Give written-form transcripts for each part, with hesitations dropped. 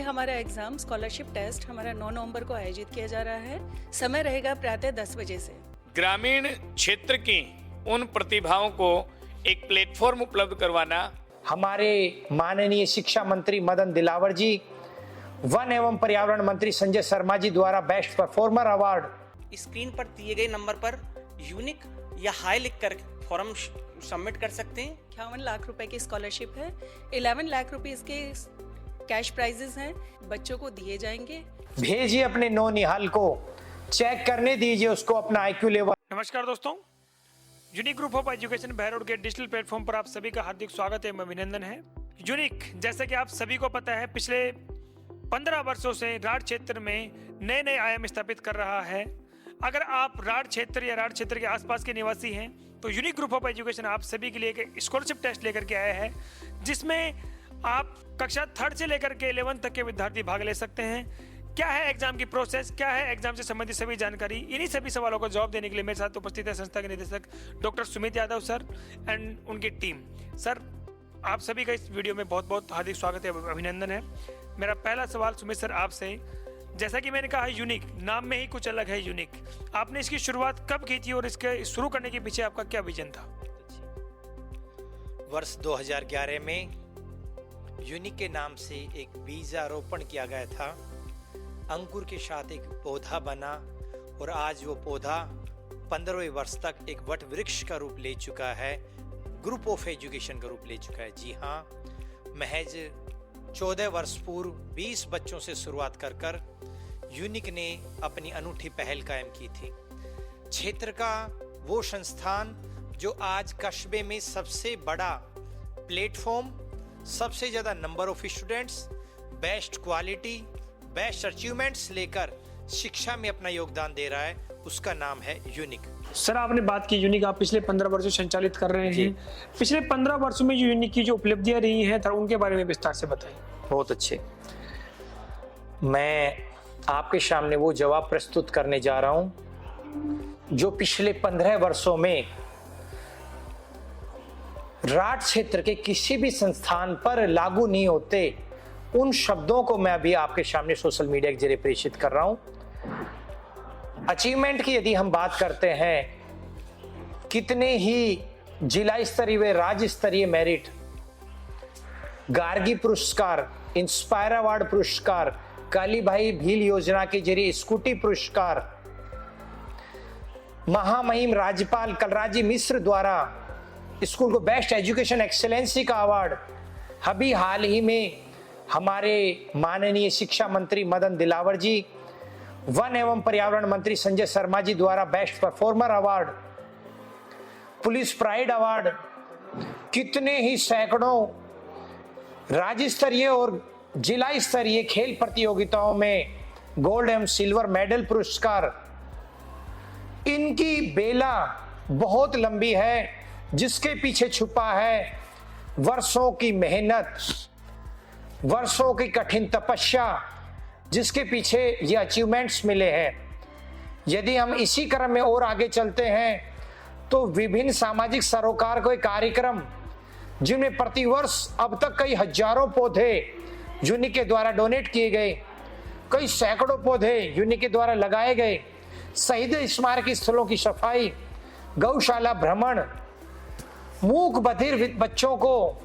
हमारा exam scholarship test हमारा 9 नवंबर को आयोजित किया जा रहा है। समय रहेगा प्रातः 10 बजे से। ग्रामीण क्षेत्र की उन प्रतिभाओं को एक प्लेटफॉर्म उपलब्ध करवाना। हमारे माननीय शिक्षा मंत्री मदन दिलावर जी, वन एवं पर्यावरण मंत्री संजय शर्मा जी द्वारा बेस्ट परफॉर्मर अवार्ड। स्क्रीन पर दिए गए नंबर पर यूनिक या हाई लिखकर फॉर्म सबमिट कर सकते हैं। 51 लाख रुपए की स्कॉलरशिप है। 11 लाख रुपीस के कैश प्राइजेस हैं, बच्चों को दिए जाएंगे। भेजिए अपने नौनिहाल को, चेक करने दीजिए उसको अपना IQ लेवल। नमस्कार दोस्तों, unique group of education Behror के डिजिटल प्लेटफॉर्म पर आप सभी का हार्दिक स्वागत है, अभिनंदन है। यूनिक, जैसे कि आप सभी को पता है, पिछले 15 वर्षों से राढ़ क्षेत्र में नए नए आयाम स्थापित कर रहा है। अगर आप राढ़ क्षेत्र या राढ़ क्षेत्र के आसपास के निवासी हैं तो यूनिक ग्रुप ऑफ एजुकेशन आप सभी के लिए एक स्कॉलरशिप टेस्ट लेकर के आया है, जिसमें आप कक्षा 3rd से लेकर के 11th तक के विद्यार्थी भाग ले सकते हैं। क्या है एग्जाम की प्रोसेस, क्या है एग्जाम से संबंधित सभी जानकारी, इन्हीं सभी सवालों का जवाब देने के लिए मेरे साथ उपस्थित है संस्था के निदेशक doctor Sumit Yadav sir and उनकी टीम। सर, आप सभी का इस वीडियो में बहुत बहुत हार्दिक स्वागत है, अभिनंदन है। मेरा पहला सवाल सुमित सर आपसे, जैसा कि मैंने कहा यूनिक, नाम में ही कुछ अलग है यूनिक। आपने इसकी शुरुआत कब की थी और इसके शुरू करने के पीछे आपका क्या विजन था? वर्ष 2011 में यूनिक के नाम से एक बीजारोपण किया गया था। अंकुर के साथ एक पौधा बना और आज वो पौधा 15वें वर्ष तक एक वट वृक्ष का रूप ले चुका है, ग्रुप ऑफ एजुकेशन का रूप ले चुका है। जी हाँ, महज 14 वर्ष पूर्व 20 बच्चों से शुरुआत कर यूनिक ने अपनी अनूठी पहल कायम की थी। क्षेत्र का वो संस्थान जो आज कस्बे में सबसे बड़ा प्लेटफॉर्म, सबसे ज़्यादा number of students, best quality, best achievements लेकर शिक्षा में अपना योगदान दे रहा है, उसका नाम है यूनिक। सर, आपने बात की यूनिक, आप पिछले 15 वर्षों से संचालित कर रहे हैं। पिछले 15 वर्षों में यूनिक की जो उपलब्धियां रही हैं उनके बारे में विस्तार से बताइए। बहुत अच्छे। मैं आपके सामने वो जवाब प्रस्तुत करने जा रहा हूं जो पिछले 15 वर्षों में राढ़ क्षेत्र के किसी भी संस्थान पर लागू नहीं होते। उन शब्दों को मैं अभी आपके सामने सोशल मीडिया के जरिए प्रेषित कर रहा हूं। अचीवमेंट की यदि हम बात करते हैं, कितने ही जिला स्तरीय व राज्य स्तरीय मेरिट, गार्गी पुरस्कार, इंस्पायर अवार्ड पुरस्कार, कालीभाई भील योजना के जरिए स्कूटी पुरस्कार, महामहिम राज्यपाल कलराजी मिश्र द्वारा स्कूल को बेस्ट एजुकेशन एक्सेलेंसी का अवार्ड, अभी हाल ही में हमारे माननीय शिक्षा मंत्री मदन दिलावर जी, वन एवं पर्यावरण मंत्री संजय शर्मा जी द्वारा best performer award, police pride award, कितने ही सैकड़ों राज्य स्तरीय और जिला स्तरीय खेल प्रतियोगिताओं में गोल्ड एवं सिल्वर मेडल पुरस्कार। इनकी बेला बहुत लंबी है, जिसके पीछे छुपा है वर्षों की मेहनत, वर्षों की कठिन तपस्या, जिसके पीछे ये अचीवमेंट्स मिले हैं। यदि हम इसी क्रम में और आगे चलते हैं तो विभिन्न सामाजिक सरोकार के कार्यक्रम, जिनमें प्रतिवर्ष अब तक कई हजारों पौधे यूनिक के द्वारा डोनेट किए गए, कई सैकड़ों पौधे यूनिक के द्वारा लगाए गए, शहीद स्मारक स्थलों की सफाई, गौशाला भ्रमण, मूक बधिर बच्चों को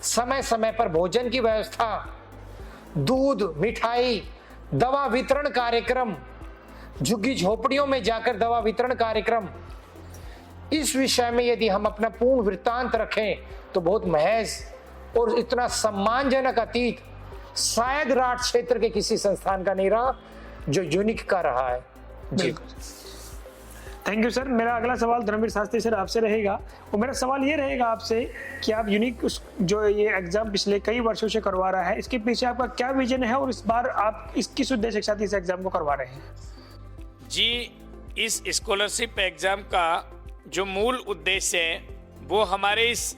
समय समय पर भोजन की व्यवस्था, दूध, मिठाई, दवा वितरण कार्यक्रम, झुग्गी झोपड़ियों में जाकर दवा वितरण कार्यक्रम। इस विषय में यदि हम अपना पूर्ण वृत्तांत रखें तो बहुत महज और इतना सम्मानजनक अतीत शायद राढ़ क्षेत्र के किसी संस्थान का नहीं रहा जो यूनिक का रहा है। जी, थैंक यू सर। मेरा अगला सवाल धर्मवीर शास्त्री सर आपसे रहेगा, और मेरा सवाल ये रहेगा आपसे कि आप यूनिक जो ये एग्जाम पिछले कई वर्षों से करवा रहा है, इसके पीछे आपका क्या विजन है और इस बार आप किस उद्देश्य के साथ इस एग्जाम को करवा रहे हैं? जी, इस स्कॉलरशिप एग्जाम का जो मूल उद्देश्य है वो हमारे इस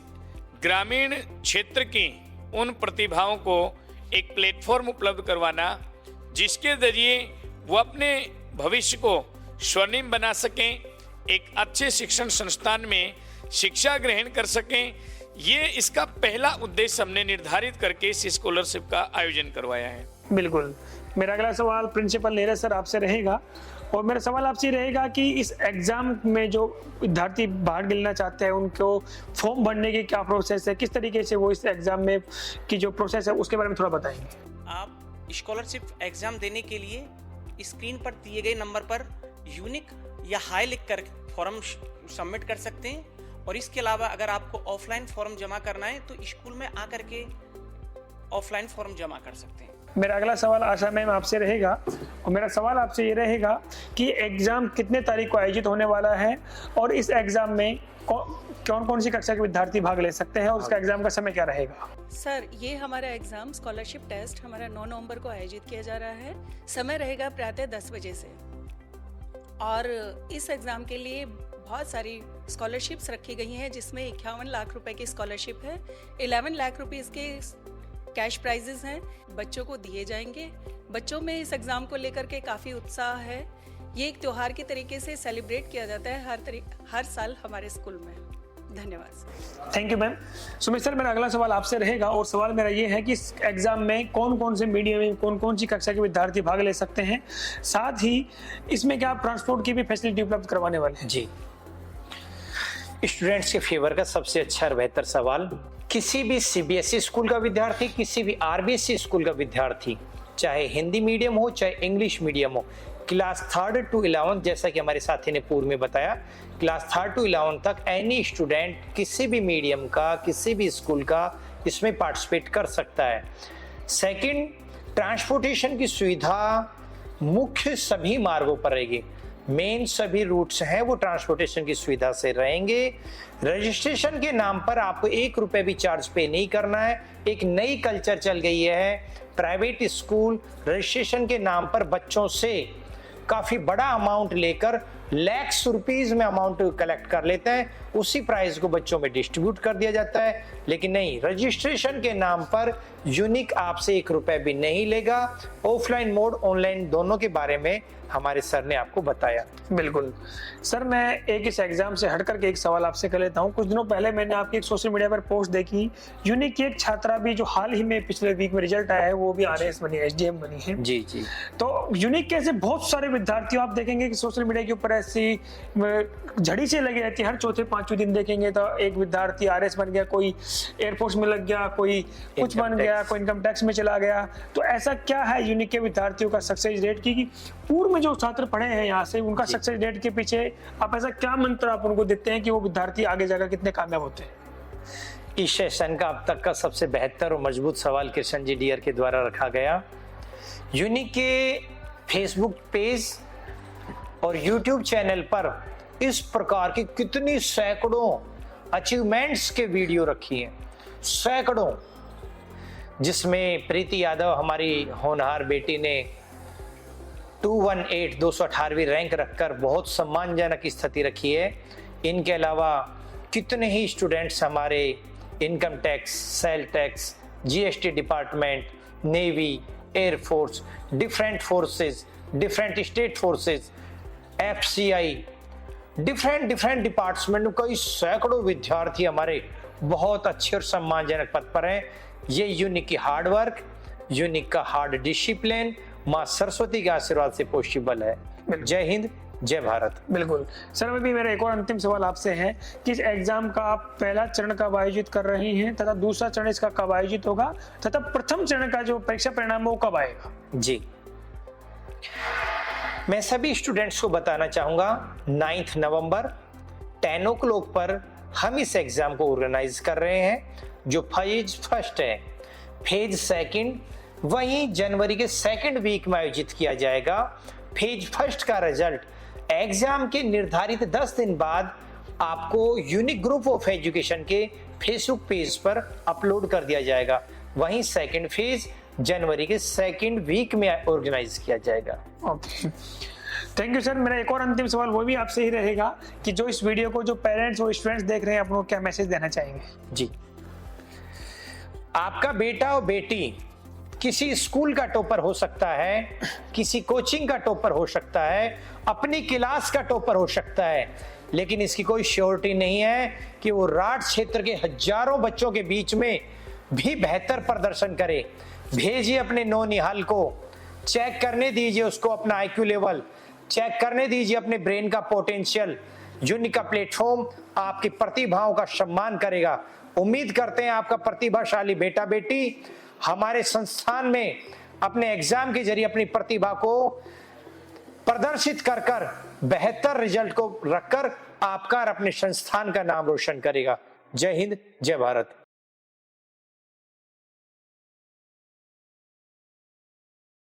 ग्रामीण क्षेत्र की उन प्रतिभाओं को एक प्लेटफॉर्म उपलब्ध करवाना, जिसके जरिए वो अपने भविष्य को स्वर्णिम बना सकें, एक अच्छे शिक्षण संस्थान में शिक्षा ग्रहण कर सकें। ये इसका पहला उद्देश्य हमने निर्धारित करके इस स्कॉलरशिप का आयोजन करवाया है। बिल्कुल। मेरा अगला सवाल प्रिंसिपल नीरज सर आपसे रहेगा, और मेरा सवाल आपसे रहेगा कि इस एग्जाम में जो विद्यार्थी भाग लेना चाहते हैं उनको फॉर्म भरने की क्या प्रोसेस है, किस तरीके से वो इस एग्जाम में की जो प्रोसेस है उसके बारे में थोड़ा बताएंगे। आप स्कॉलरशिप एग्जाम देने के लिए स्क्रीन पर दिए गए नंबर पर यूनिक या हाई लिख कर फॉर्म सबमिट कर सकते हैं। और इसके अलावा अगर आपको ऑफलाइन फॉर्म जमा करना है तो स्कूल में आकर के ऑफलाइन फॉर्म जमा कर सकते हैं। मेरा अगला सवाल आशा मैम आपसे रहेगा, और मेरा सवाल आपसे ये रहेगा कि एग्जाम कितने तारीख को आयोजित होने वाला है और इस एग्जाम में कौन कौन सी कक्षा के विद्यार्थी भाग ले सकते हैं और उसका एग्जाम का समय क्या रहेगा। सर, ये हमारा एग्जाम स्कॉलरशिप टेस्ट हमारा 9 नवंबर को आयोजित किया जा रहा है। समय रहेगा प्रातः 10 बजे से, और इस एग्ज़ाम के लिए बहुत सारी स्कॉलरशिप्स रखी गई हैं, जिसमें 51 लाख रुपए की स्कॉलरशिप है, 11 लाख रुपीज़ के कैश प्राइजेस हैं, बच्चों को दिए जाएंगे। बच्चों में इस एग्ज़ाम को लेकर के काफ़ी उत्साह है। ये एक त्यौहार के तरीके से सेलिब्रेट किया जाता है हर साल हमारे स्कूल में। धन्यवाद। Thank you ma'am. Sumit sir, मेरा अगला सवाल आपसे रहेगा, और सवाल मेरा ये है कि इस एग्जाम में कौन कौन से मीडियम में कौन कौन सी कक्षा के विद्यार्थी भाग ले सकते हैं, साथ ही इसमें क्या आप ट्रांसपोर्ट की भी फैसिलिटी उपलब्ध करवाने वाले हैं। जी, स्टूडेंट्स के फेवर का सबसे अच्छा और बेहतर सवाल। किसी भी सीबीएसई स्कूल का विद्यार्थी, किसी भी आरबीएसई स्कूल का विद्यार्थी, चाहे हिंदी मीडियम हो चाहे इंग्लिश मीडियम हो, क्लास 3rd to 11th, जैसा कि हमारे साथी ने पूर्व में बताया, क्लास 3rd to 11th तक एनी स्टूडेंट किसी भी मीडियम का, किसी भी स्कूल का इसमें पार्टिसिपेट कर सकता है। सेकंड, ट्रांसपोर्टेशन की सुविधा मुख्य सभी मार्गों पर रहेगी। मेन सभी रूट्स हैं वो ट्रांसपोर्टेशन की सुविधा से रहेंगे। रजिस्ट्रेशन के नाम पर आपको 1 रुपए भी चार्ज पे नहीं करना है। एक नई कल्चर चल गई है, प्राइवेट स्कूल रजिस्ट्रेशन के नाम पर बच्चों से काफी बड़ा अमाउंट लेकर लैक्स रुपीस में अमाउंट कलेक्ट कर लेते हैं, उसी प्राइस को बच्चों में डिस्ट्रीब्यूट कर दिया जाता है। लेकिन नहीं, रजिस्ट्रेशन के नाम पर यूनिक आपसे 1 रुपए भी नहीं लेगा। ऑफलाइन मोड, ऑनलाइन दोनों के बारे में हमारे सर ने आपको बताया। बिल्कुल सर, मैं एक इस एग्जाम से हट करके एक सवाल आपसे कर लेता हूँ। कुछ दिनों पहले मैंने आपकी एक सोशल मीडिया पर पोस्ट देखी, यूनिक की एक छात्रा भी जो हाल ही में पिछले वीक में रिजल्ट आया है वो भी आरएस बनी है, एसडीएम बनी है। जी जी। तो यूनिक के ऐसे बहुत सारे विद्यार्थी आप देखेंगे कि सोशल मीडिया के ऊपर ऐसी झड़ी से लगी रहती है। हर चौथे पांचवें दिन देखेंगे तो एक विद्यार्थी आरएस बन गया, कोई एयरफोर्स में लग गया, कोई कुछ बन गया, कोई इनकम टैक्स में चला गया। तो ऐसा क्या है यूनिक के विद्यार्थियों का सक्सेस रेट की, पूर्व में जो छात्र पढ़े हैं यहाँ से उनका सक्सेस रेट के पीछे आप ऐसा क्या मंत्र आप उनको देते हैं कि वो विद्यार्थी आगे जाकर कितने कामयाब होते हैं। इस सेशन का अब तक का सबसे बेहतर और मजबूत सवाल कृष्ण जी डियर के द्वारा रखा गया। यूनिक के फेसबुक पेज और यूट्यूब चैनल पर इस प्रकार की कितनी सैकड़ों अचीवमेंट्स के वीडियो रखी हैं, सैकड़ों, जिसमें प्रीति यादव हमारी होनहार बेटी ने 218 रैंक रखकर बहुत सम्मानजनक स्थिति रखी है। इनके अलावा कितने ही स्टूडेंट्स हमारे income tax, sale tax, GST department, navy, air force, different forces, different state forces, FCI, different department कई सैकड़ों विद्यार्थी हमारे बहुत अच्छे और सम्मानजनक पद पर हैं। ये यूनिक की हार्ड वर्क, यूनिक का हार्ड डिसिप्लिन माँ सरस्वती के आशीर्वाद से पॉसिबल है। जय हिंद, जय भारत। बिल्कुल सर, अभी मेरा एक और अंतिम सवाल आपसे है कि इस एग्जाम का आप पहला चरण कब आयोजित कर रहे हैं तथा दूसरा चरण इसका कब आयोजित होगा तथा प्रथम चरण का जो परीक्षा परिणाम है वो कब आएगा। जी, मैं सभी स्टूडेंट्स को बताना चाहूंगा 9 नवंबर 10 o'clock पर हम इस एग्जाम को ऑर्गेनाइज कर रहे हैं। जो फेज फर्स्ट है, फेज सेकंड वहीं जनवरी के सेकंड वीक में आयोजित किया जाएगा। फेज फर्स्ट का रिजल्ट एग्जाम के निर्धारित 10 दिन बाद आपको यूनिक ग्रुप ऑफ एजुकेशन के फेसबुक पेज पर अपलोड कर दिया जाएगा। वहीं सेकंड फेज जनवरी के सेकंड वीक में ऑर्गेनाइज किया जाएगा। Okay, thank you sir. मेरा एक और अंतिम सवाल वो भी आपसे ही रहेगा कि जो इस वीडियो को जो पेरेंट्स और स्टूडेंट्स देख रहे हैं आप उनको क्या मैसेज देना चाहेंगे। जी, आपका बेटा और बेटी किसी स्कूल का टॉपर हो सकता है, किसी कोचिंग का टॉपर हो सकता है, अपनी क्लास का टॉपर हो सकता है, लेकिन इसकी कोई श्योरिटी नहीं है कि वो राठ क्षेत्र के हजारों बच्चों के बीच में भी बेहतर प्रदर्शन करे। भेजिए अपने नौनिहाल को, चेक करने दीजिए उसको अपना आईक्यू लेवल, चेक करने दीजिए अपने ब्रेन का पोटेंशियल। यूनिक का प्लेटफॉर्म आपकी प्रतिभाओं का सम्मान करेगा। उम्मीद करते हैं आपका प्रतिभाशाली बेटा बेटी हमारे संस्थान में अपने एग्जाम के जरिए अपनी प्रतिभा को प्रदर्शित कर बेहतर रिजल्ट को रखकर आपका और अपने संस्थान का नाम रोशन करेगा। जय हिंद, जय भारत।